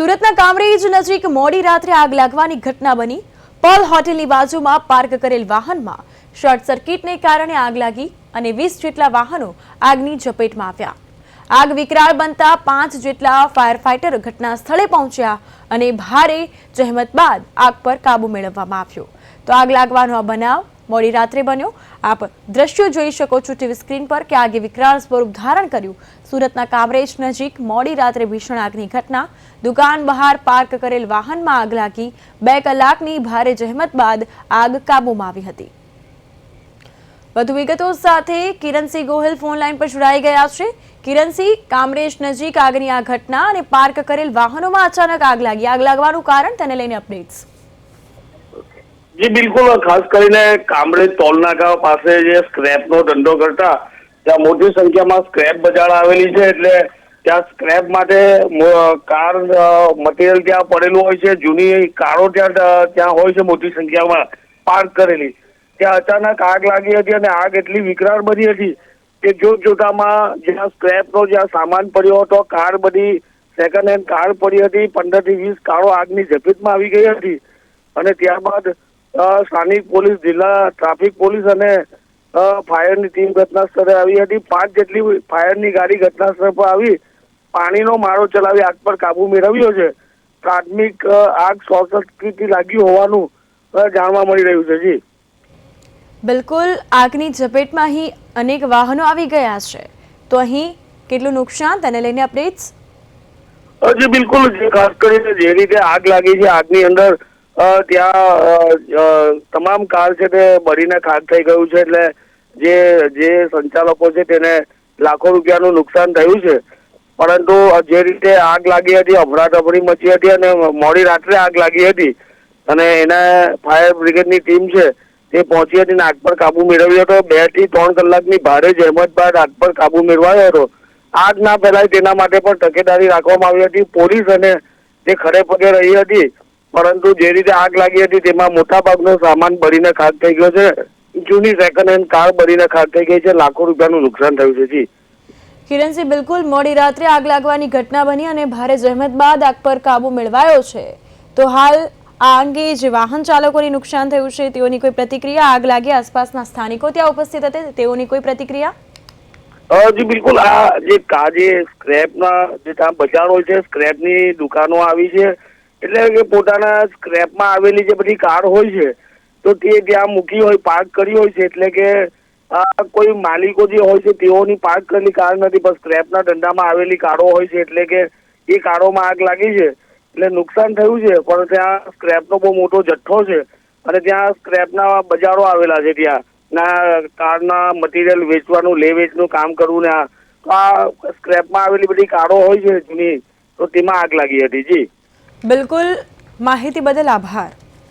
સુરતના કામરેજ નજીક મોડી રાત્રે આગ લાગવાની ઘટના બની। પર્લ હોટેલની બાજુમાં પાર્ક કરેલ વાહનમાં શોર્ટ સર્કિટને કારણે આગ લાગી અને 20 જેટલા વાહનો આગની ઝપેટમાં આવ્યા। આગ વિકરાળ બનતા 5 જેટલા ફાયર ફાઇટર ઘટના સ્થળે પહોંચ્યા અને ભારે જહેમત બાદ આગ પર કાબુ મેળવવામાં આવ્યો। તો આગ લાગવાનો આ બનાવ મોડી રાત્રે બન્યો। આપ દ્રશ્યો જોઈ શકો છો ટીવી સ્ક્રીન પર કે આગે વિકરાળ સ્વરૂપ ધારણ કર્યું। સુરતના કામરેજ નજીક મોડી રાત્રે ભીષણ આગની ઘટના। દુકાન બહાર પાર્ક કરેલ વાહનમાં આગ લાગી। 2 કલાકની ભારે જહેમત બાદ આગ કાબૂમાં આવી હતી। વધુ વિગતો સાથે કિરણસિંહ ગોહિલ ફોન લાઈન પર જોડાઈ ગયા છે। કિરણસિંહ, કામરેજ નજીક આગની આ ઘટના અને પાર્ક કરેલ વાહનોમાં અચાનક આગ લાગી, આગ લાગવાનું કારણ તેને લઈને અપડેટ્સ। जी बिल्कुल, खास કરીને કામરેજ ટોલનાકા પાસે જે સ્ક્રેપનો ધંધો કરતા ત્યાં મોટી સંખ્યામાં સ્ક્રેપ બજાર આવેલી છે। એટલે ત્યાં સ્ક્રેપ માટે કાર મટીરિયલ ત્યાં પડેલું હોય છે। જૂની કારો ત્યાં હોય છે મોટી સંખ્યામાં પાર્ક કરેલી। ત્યાં અચાનક આગ લાગી હતી અને આગ એટલી વિકરાળ બની હતી કે જોતામાં જ્યાં સ્ક્રેપનો જ્યાં સામાન પડ્યો હતો, કાર બધી સેકન્ડ હેન્ડ કાર પડી હતી, 15 થી 20 કારો આગની ઝપેટમાં આવી ગઈ હતી। અને ત્યારબાદ સ્થાનિક પોલીસ, જિલ્લા ટ્રાફિક પોલીસ અને ફાયરની ટીમ ઘટના સ્થળે આવી હતી। 5 જેટલી ફાયરની ગાડી ઘટના સ્થળ પર આવી પાણીનો મારો ચલાવી આગ પર કાબુ મેળવ્યો છે। પ્રાથમિક આગ શોર્ટ સર્કિટથી લાગી હોવાનું જાણવા મળી રહ્યું છે। જી બિલકુલ, આગની ઝપેટમાં અહીં અનેક વાહનો આવી ગયા છે, તો અહીં કેટલું નુકસાન તેને લઈને અપડેટ્સ। જી બિલકુલ, ખાસ કરીને જે રીતે આગ લાગી છે આગની અંદર ત્યાં તમામ કાર છે તે બળીને ખાક થઈ ગયું છે। એટલે જે સંચાલકો છે તેને લાખો રૂપિયાનું નુકસાન થયું છે। પરંતુ જે રીતે આગ લાગી હતી, અફરાતફરી મચી હતી અને મોડી રાત્રે આગ લાગી હતી અને એના ફાયર બ્રિગેડની ટીમ છે તે પહોંચી હતી અને આગ પર કાબુ મેળવ્યો હતો। 2 થી 3 કલાકની ભારે જહેમત બાદ આગ પર કાબુ મેળવાયો હતો। આગ ના ફેલાય તેના માટે પણ તકેદારી રાખવામાં આવી હતી। પોલીસ અને તે ખડે પગે રહી હતી, પરંતુ જે રીતે આગ લાગી હતી તેમાં મોટાભાગનો સામાન બળીને ખાક થઈ ગયો છે। જૂની સેકન્ડ હેન્ડ કાર બળીને ખાક થઈ ગઈ છે। લાખો રૂપિયાનું નુકસાન થયું છે। જી કિરણસિંહ, બિલકુલ મોડી રાત્રે આગ લાગવાની ઘટના બની અને ભારે જહેમત બાદ આગ પર કાબુ મેળવાયો છે। તો હાલ આ અંગે જે વાહન ચાલકોને નુકસાન થયું છે તેઓની કોઈ પ્રતિક્રિયા? આગ લાગી આસપાસના સ્થાનિકો ત્યાં ઉપસ્થિત હતા, તેઓની કોઈ પ્રતિક્રિયા? જી બિલકુલ, આ જે સ્ક્રેપના જે ત્યાં બજાર હોય છે, સ્ક્રેપની દુકાનો આવી છે। એટલે કે પોતાના સ્ક્રેપમાં આવેલી જે બધી કાર હોય છે તો તે ત્યાં મૂકી હોય, પાર્ક કરી હોય છે। એટલે કે કોઈ માલિકો જે હોય છે તેઓની પાર્ક કરેલી કાર નથી, પણ સ્ક્રેપના ધંધામાં આવેલી કારો હોય છે। એટલે કે એ કારોમાં આગ લાગી છે એટલે નુકસાન થયું છે, પણ ત્યાં સ્ક્રેપનો બહુ મોટો જથ્થો છે અને ત્યાં સ્ક્રેપના બજારો આવેલા છે। ત્યાં કારના મટીરિયલ વેચવાનું, લે વેચનું કામ કરવું ને આ સ્ક્રેપમાં આવેલી બધી કારો હોય છે જૂની, તો તેમાં આગ લાગી હતી। જી બિલકુલ, માહિતી બદલ આભાર।